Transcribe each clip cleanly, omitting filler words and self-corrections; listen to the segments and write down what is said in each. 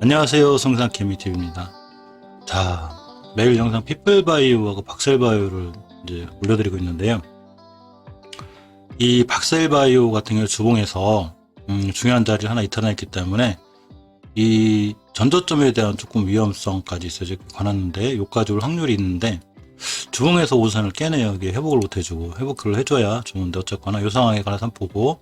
안녕하세요. 성상케미TV입니다. 자, 매일 영상 피플바이오하고 박셀바이오를 이제 올려드리고 있는데요. 이 박셀바이오 같은 경우 주봉에서 중요한 자리를 하나 이탈했기 때문에 이 전저점에 대한 조금 위험성까지 있어서 관했는데 여기까지 올 확률이 있는데 주봉에서 오선을 깨네요. 이게 회복을 못해주고 회복을 해줘야 좋은데 어쨌거나 이 상황에 관해서 한번 보고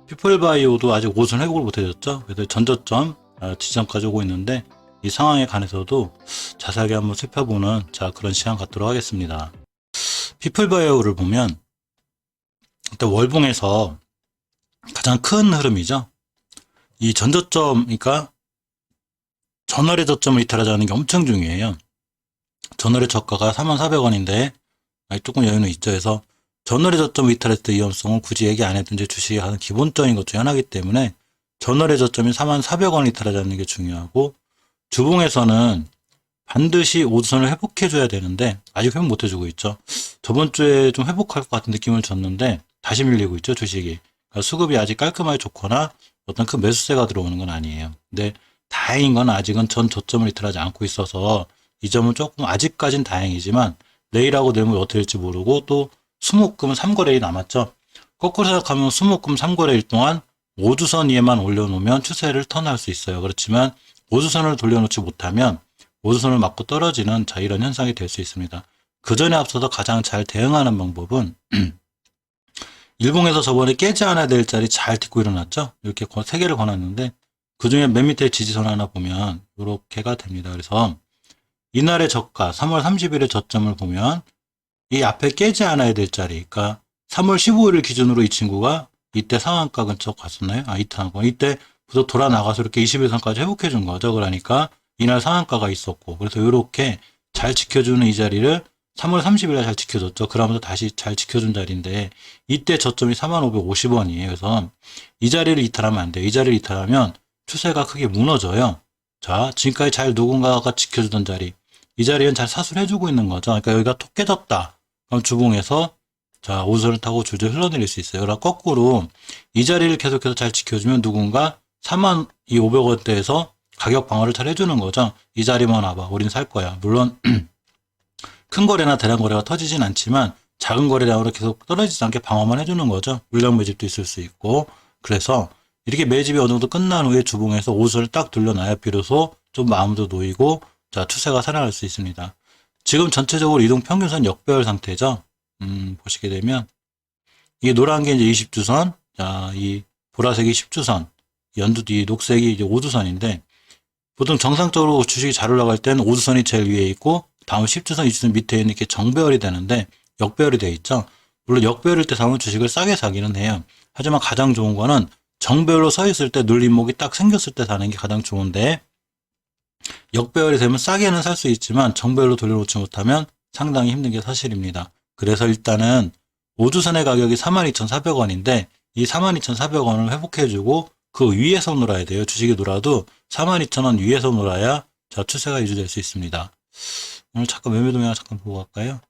피플바이오도 아직 오선 회복을 못해줬죠. 그래서 전저점 지점까지 오고 있는데 이 상황에 관해서도 자세하게 한번 살펴보는 그런 시간 갖도록 하겠습니다. 피플바이오를 보면 일단 월봉에서 가장 큰 흐름이죠. 이 전저점, 그러니까 전월의 저점을 이탈하자는 게 엄청 중요해요. 전월의 저가가 44,000원인데 조금 여유는 있죠. 해서 전월의 저점을 이탈했을 때 위험성을 굳이 얘기 안 해도 이제 주식이 하는 기본적인 것 중에 하나이기 때문에 전월의 저점이 44,000원을 이탈하자는 게 중요하고 주봉에서는 반드시 오선을 회복해줘야 되는데 아직 회복 못해주고 있죠. 저번 주에 좀 회복할 것 같은 느낌을 줬는데 다시 밀리고 있죠. 주식이. 그러니까 수급이 아직 깔끔하게 좋거나 어떤 큰 매수세가 들어오는 건 아니에요. 근데 다행인 건 아직은 전 저점을 이탈하지 않고 있어서 이 점은 조금 아직까진 다행이지만 내일하고 내일 어떻게 될지 모르고 또 수목금은 3거래일 남았죠. 거꾸로 생각하면 수목금 3거래일 동안 5주선 위에만 올려놓으면 추세를 턴할 수 있어요. 그렇지만 5주선을 돌려놓지 못하면 5주선을 맞고 떨어지는 이런 현상이 될 수 있습니다. 그 전에 앞서서 가장 잘 대응하는 방법은 일봉에서 저번에 깨지 않아야 될 자리 잘 딛고 일어났죠. 이렇게 3개를 권했는데 그 중에 맨 밑에 지지선 하나 보면 이렇게가 됩니다. 그래서 이날의 저가 3월 30일의 저점을 보면 이 앞에 깨지 않아야 될 자리, 그러니까 3월 15일 기준으로 이 친구가 이때 상한가 근처 갔었나요? 이때부터 돌아 나가서 이렇게 21선까지 회복해 준 거죠. 그러니까 이날 상한가가 있었고, 그래서 이렇게 잘 지켜주는 이 자리를 3월 30일에 잘 지켜줬죠. 그러면서 다시 잘 지켜준 자리인데 이때 저점이 45,550원이에요. 그래서 이 자리를 이탈하면 안 돼요. 이 자리를 이탈하면 추세가 크게 무너져요. 자, 지금까지 잘 누군가가 지켜주던 자리, 이 자리는 잘 사수해주고 있는 거죠. 그러니까 여기가 톡 깨졌다. 그럼 주봉에서 오선을 타고 줄줄 흘러내릴 수 있어요. 그러나 거꾸로 이 자리를 계속해서 잘 지켜주면 누군가 42,500원대에서 가격 방어를 잘 해주는 거죠. 이 자리만 와봐. 우린 살 거야. 물론 큰 거래나 대량 거래가 터지진 않지만 작은 거래량으로 계속 떨어지지 않게 방어만 해주는 거죠. 물량 매집도 있을 수 있고. 그래서 이렇게 매집이 어느 정도 끝난 후에 주봉에서 오선을 딱 돌려놔야 비로소 좀 마음도 놓이고 추세가 살아날 수 있습니다. 지금 전체적으로 이동평균선 역배열 상태죠. 보시게 되면 이게 노란 게 이제 20주선, 이 보라색이 10주선, 이 녹색이 이제 5주선인데 보통 정상적으로 주식이 잘 올라갈 때는 5주선이 제일 위에 있고 다음 10주선, 20주선 밑에 있는 이렇게 정배열이 되는데 역배열이 되어 있죠. 물론 역배열일 때 사면 주식을 싸게 사기는 해요. 하지만 가장 좋은 거는 정배열로 서 있을 때 눌림목이 딱 생겼을 때 사는 게 가장 좋은데 역배열이 되면 싸게는 살 수 있지만 정배열로 돌려놓지 못하면 상당히 힘든 게 사실입니다. 그래서 일단은 5주선의 가격이 42,400원인데 이 42,400원을 회복해주고 그 위에서 놀아야 돼요. 주식이 놀아도 42,000원 위에서 놀아야 추세가 유지될 수 있습니다. 오늘 잠깐 매매 동향 잠깐 보고 갈까요?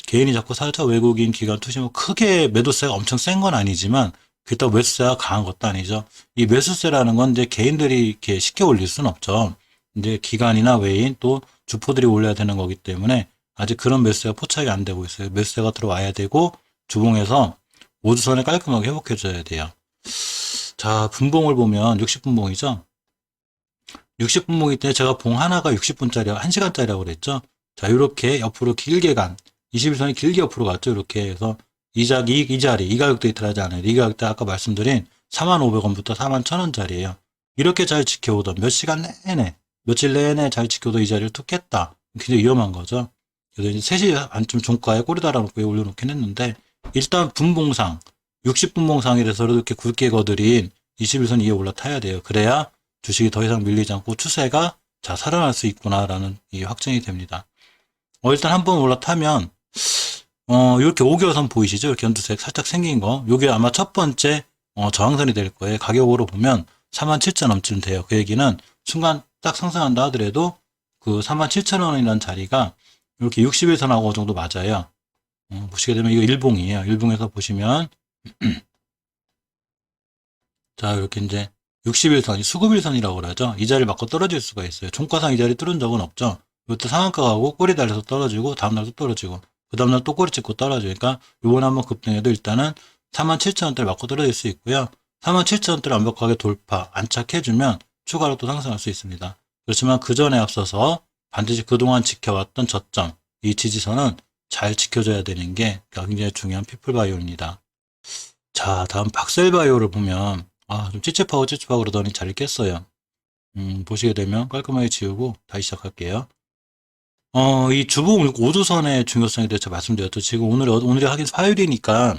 개인이 자꾸 살짝 외국인 기관 투심은 크게 매도세가 엄청 센 건 아니지만 그렇다고 매수세가 강한 것도 아니죠. 이 매수세라는 건 이제 개인들이 이렇게 쉽게 올릴 수는 없죠. 이제 기관이나 외인 또 주포들이 올려야 되는 거기 때문에 아직 그런 매수세가 포착이 안 되고 있어요. 매수세가 들어와야 되고 주봉에서 5주선을 깔끔하게 회복해줘야 돼요. 자, 분봉을 보면 60분봉이죠. 60분봉일 때 제가 봉 하나가 60분짜리, 1시간짜리라고 그랬죠. 자, 이렇게 옆으로 길게 간 21선이 길게 옆으로 갔죠. 이렇게 해서 이 자리, 이 가격대 이탈하지 않아요. 이 가격대 아까 말씀드린 41,500원부터 41,000원짜리예요. 이렇게 잘 지켜오던 몇 시간 내내, 며칠 내내 잘 지켜오던 이 자리를 툭 깼다. 굉장히 위험한 거죠. 그래서 이제 3시 반쯤 종가에 꼬리 달아놓고 올려놓긴 했는데 일단 분봉상 60분봉상이라서 이렇게 굵게 거드린 21선 위에 올라타야 돼요. 그래야 주식이 더 이상 밀리지 않고 추세가 살아날 수 있구나라는 확정이 됩니다. 일단 한번 올라타면 이렇게 5개월선 보이시죠? 이렇게 연두색 살짝 생긴 거. 요게 아마 첫 번째 저항선이 될 거예요. 가격으로 보면 47,000원 넘쯤 돼요. 그 얘기는 순간 딱 상승한다 하더라도 그 47,000원이라는 자리가 이렇게 60일선하고 정도 맞아요. 보시게 되면 이거 일봉이에요. 일봉에서 보시면 자, 이렇게 이제 60일선이 수급일선이라고 그러죠. 이 자리를 맞고 떨어질 수가 있어요. 종가상 이 자리 뚫은 적은 없죠. 이것도 상한가 가고 꼬리 달려서 떨어지고 다음날 또 떨어지고 그 다음날 또 꼬리 찍고 떨어지니까 요번에 한번 급등해도 일단은 47,000원대를 맞고 떨어질 수 있고요. 47,000원대를 완벽하게 돌파, 안착해주면 추가로 또 상승할 수 있습니다. 그렇지만 그 전에 앞서서 반드시 그동안 지켜왔던 저점, 이 지지선은 잘 지켜줘야 되는 게 굉장히 중요한 피플바이오입니다. 자, 다음 박셀바이오를 보면 좀 찝찝하고 그러더니 잘 깼어요. 보시게 되면 깔끔하게 지우고 다시 시작할게요. 이 주봉 5조선의 중요성에 대해서 말씀드렸죠. 지금 오늘이 하긴 화요일이니까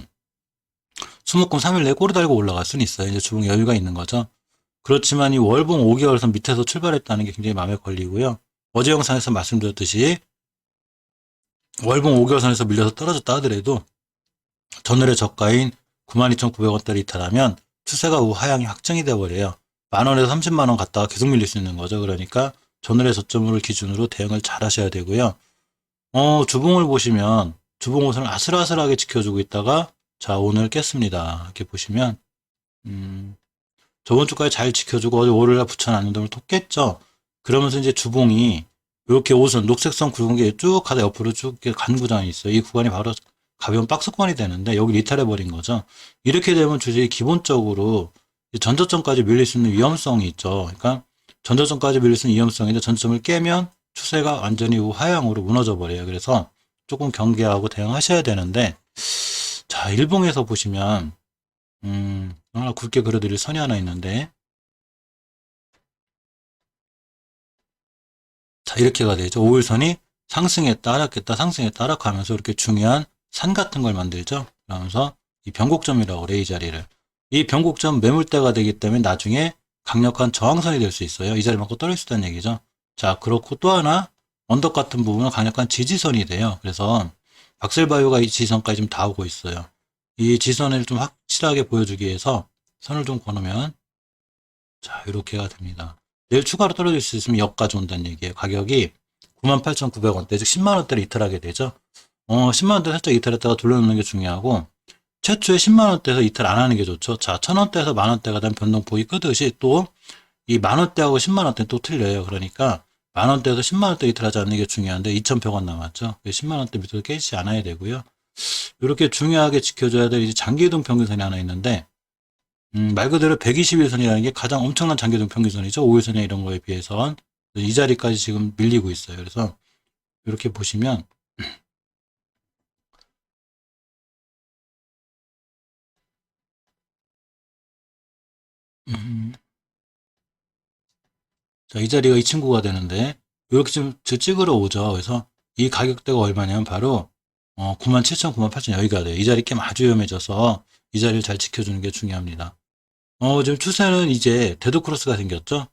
수목금 3일 내에 꼬리 달고 올라갈 수는 있어요. 이제 주봉 여유가 있는 거죠. 그렇지만 이 월봉 5개월선 밑에서 출발했다는 게 굉장히 마음에 걸리고요. 어제 영상에서 말씀드렸듯이 월봉 5개월선에서 밀려서 떨어졌다 하더라도 전월의 저가인 92,900원대를 이탈하면 추세가 하향이 확정이 되어버려요. 만원에서 30만원 갔다가 계속 밀릴 수 있는 거죠. 그러니까 전월의 저점을 기준으로 대응을 잘 하셔야 되고요. 주봉을 보시면 주봉 우선을 아슬아슬하게 지켜주고 있다가 자, 오늘 깼습니다. 이렇게 보시면 저번 주까지 잘 지켜주고 어제 월요일에 붙여놨는데 오늘 또 깼죠. 그러면서 이제 주봉이 이렇게 오선 녹색선 굵은 게 쭉 가다 옆으로 쭉 간 구간이 있어요. 이 구간이 바로 가벼운 박스권이 되는데 여기 이탈해버린 거죠. 이렇게 되면 주식이 기본적으로 전저점까지 밀릴 수 있는 위험성이 있죠. 그러니까 전저점까지 밀릴 수 있는 위험성인데 전저점을 깨면 추세가 완전히 하향으로 무너져 버려요. 그래서 조금 경계하고 대응하셔야 되는데 자, 일봉에서 보시면 하나 굵게 그려드릴 선이 하나 있는데 자, 이렇게가 되죠. 5일선이 상승했다 하락했다 상승했다 하락하면서 이렇게 중요한 산 같은 걸 만들죠. 그러면서 이 변곡점이라고 그래, 이 자리를. 이 변곡점 매물대가 되기 때문에 나중에 강력한 저항선이 될 수 있어요. 이 자리 맞고 떨어질 수 있다는 얘기죠. 자, 그렇고 또 하나 언덕 같은 부분은 강력한 지지선이 돼요. 그래서 박셀바이오가 이 지지선까지 지금 다 오고 있어요. 이 지지선을 좀 확실하게 보여주기 위해서 선을 좀 거놓으면 자, 이렇게가 됩니다. 내일 추가로 떨어질 수 있으면 역까지 온다는 얘기예요. 가격이 98,900원대, 즉 10만원대를 이탈하게 되죠. 10만원대 살짝 이탈했다가 돌려놓는 게 중요하고, 최초에 10만원대에서 이탈 안 하는 게 좋죠. 자, 1000원대에서 만원대가 되면 변동폭이 끄듯이 또, 이 만원대하고 10만원대는 또 틀려요. 그러니까, 만원대에서 10만원대 이탈하지 않는 게 중요한데, 2,100원 남았죠. 10만원대 밑으로 깨지지 않아야 되고요. 이렇게 중요하게 지켜줘야 될 이제 장기이동 평균선이 하나 있는데, 말 그대로 121선이라는 게 가장 엄청난 장기이동 평균선이죠. 5일선이나 이런 거에 비해선. 이 자리까지 지금 밀리고 있어요. 그래서, 이렇게 보시면, 자, 이 자리가 이 친구가 되는데, 이렇게 좀 찍으러 오죠. 그래서 이 가격대가 얼마냐면 바로, 97,000, 98,000 여기가 돼요. 이 자리 꽤 아주 위험해져서 이 자리를 잘 지켜주는 게 중요합니다. 지금 추세는 이제 데드크로스가 생겼죠.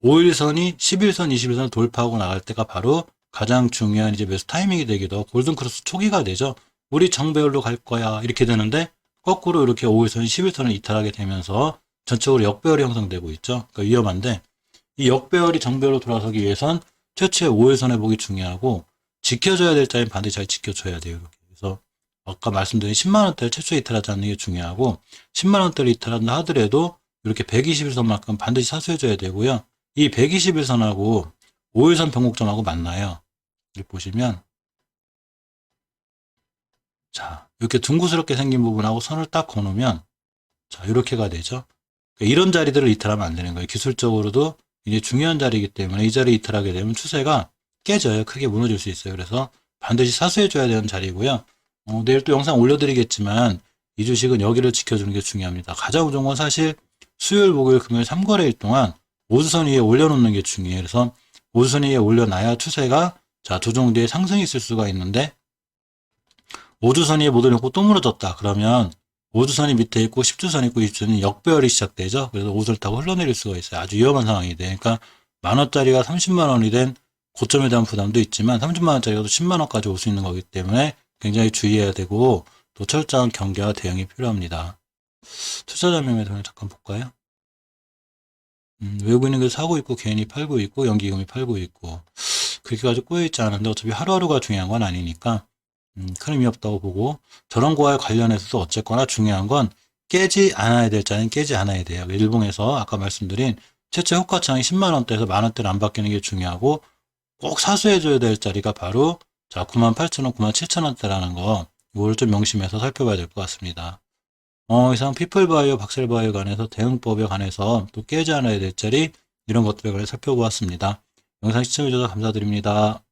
5일선이 11선, 21선을 돌파하고 나갈 때가 바로 가장 중요한 이제 매수 타이밍이 되기도 하고 골든크로스 초기가 되죠. 우리 정배열로 갈 거야. 이렇게 되는데, 거꾸로 이렇게 5일선이 11선을 이탈하게 되면서 전적으로 역배열이 형성되고 있죠. 그러니까 위험한데, 이 역배열이 정배열로 돌아서기 위해선 최초의 5일선 회복이 중요하고 지켜줘야 될 자리는 반드시 잘 지켜줘야 돼요. 이렇게. 그래서 아까 말씀드린 10만원대를 최초에 이탈하지 않는 게 중요하고 10만원대를 이탈한다 하더라도 이렇게 121선만큼 반드시 사수해줘야 되고요. 이 121선하고 5일선 변곡점하고 만나요. 여기 보시면 자, 이렇게 둥그스럽게 생긴 부분하고 선을 딱 거놓으면 자, 이렇게가 되죠. 그러니까 이런 자리들을 이탈하면 안 되는 거예요. 기술적으로도 이제 중요한 자리이기 때문에 이 자리 이탈하게 되면 추세가 깨져요. 크게 무너질 수 있어요. 그래서 반드시 사수해줘야 되는 자리고요. 내일 또 영상 올려드리겠지만 이 주식은 여기를 지켜주는 게 중요합니다. 가장 좋은 건 사실 수요일, 목요일, 금요일 3거래일 동안 5주선 위에 올려놓는 게 중요해요. 그래서 5주선 위에 올려놔야 추세가 자 조정 뒤에 상승이 있을 수가 있는데 5주선 위에 못 올려놓고 또 무너졌다. 그러면 5주선이 밑에 있고 10주선이 있고 20주선이 역배열이 시작되죠. 그래서 5주를 타고 흘러내릴 수가 있어요. 아주 위험한 상황이 돼. 그러니까 만원짜리가 30만원이 된 고점에 대한 부담도 있지만 30만원짜리가 또 10만원까지 올 수 있는 거기 때문에 굉장히 주의해야 되고 또 철저한 경계와 대응이 필요합니다. 투자자 매매 동향 잠깐 볼까요? 외국인은 사고 있고 개인이 팔고 있고 연기금이 팔고 있고 그렇게 가지고 꼬여있지 않은데 어차피 하루하루가 중요한 건 아니니까 큰 의미 없다고 보고, 저런 거와 관련해서도 어쨌거나 중요한 건 깨지 않아야 될 자는 깨지 않아야 돼요. 일봉에서 아까 말씀드린 최초 효과창이 10만 원대에서 만 원대로 안 바뀌는 게 중요하고, 꼭 사수해줘야 될 자리가 바로 98,000원, 97,000원대라는 거, 이걸 좀 명심해서 살펴봐야 될 것 같습니다. 이상 피플바이오, 박셀바이오 간에서 대응법에 관해서 또 깨지 않아야 될 자리, 이런 것들에 관해 살펴보았습니다. 영상 시청해주셔서 감사드립니다.